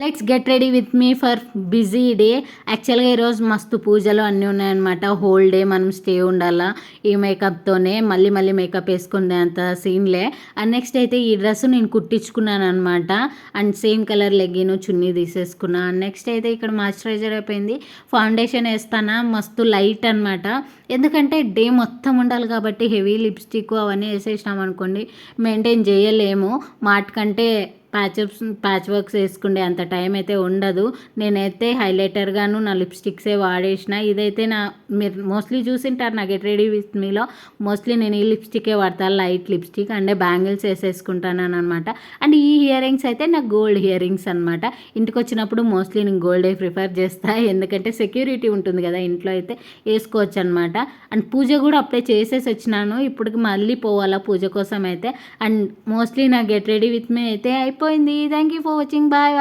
Let's get ready with me for busy day. యాక్చువల్గా ఈరోజు మస్తు పూజలు అన్నీ ఉన్నాయన్నమాట. హోల్ డే మనం స్టే ఉండాలా ఈ మేకప్తోనే. మళ్ళీ మళ్ళీ మేకప్ వేసుకునే అంత సీన్లే. అండ్ నెక్స్ట్ అయితే ఈ డ్రెస్ నేను కుట్టించుకున్నాను అనమాట. అండ్ సేమ్ కలర్ లెగ్గిన్ చున్నీ తీసేసుకున్నా. అండ్ నెక్స్ట్ అయితే ఇక్కడ మాయిశ్చరైజర్ అయిపోయింది. ఫౌండేషన్ వేస్తానా మస్తు లైట్ అనమాట. ఎందుకంటే డే మొత్తం ఉండాలి కాబట్టి హెవీ లిప్స్టిక్ అవన్నీ వేసేసినాం అనుకోండి మెయింటైన్ చేయలేము. కంటే ప్యాచ్ వర్క్స్ వేసుకుండే అంత టైం అయితే ఉండదు. నేనైతే హైలైటర్ గాను నా లిప్స్టిక్సే వాడేసిన. ఇదైతే మీరు మోస్ట్లీ చూసింటారు నా గెట్ రెడీ విత్ మీలో. మోస్ట్లీ నేను ఈ లిప్స్టికే వాడతాను, లైట్ లిప్స్టిక్. అండ్ బ్యాంగిల్స్ వేసేసుకుంటాను అనమాట. అండ్ ఈ ఇయర్ రింగ్స్ అయితే నాకు గోల్డ్ ఇయర్ రింగ్స్ అనమాట. ఇంటికి వచ్చినప్పుడు మోస్ట్లీ నేను గోల్డే ప్రిఫర్ చేస్తాను, ఎందుకంటే సెక్యూరిటీ ఉంటుంది కదా ఇంట్లో, అయితే వేసుకోవచ్చు అనమాట. అండ్ పూజ కూడా అప్పుడే చేసేసి వచ్చినాను. ఇప్పుడు మళ్ళీ పోవాలా పూజ కోసం అయితే. అండ్ మోస్ట్లీ నా గెట్ రెడీ విత్ మీ అయితే అయిపోయింది. Thank you for watching. Bye.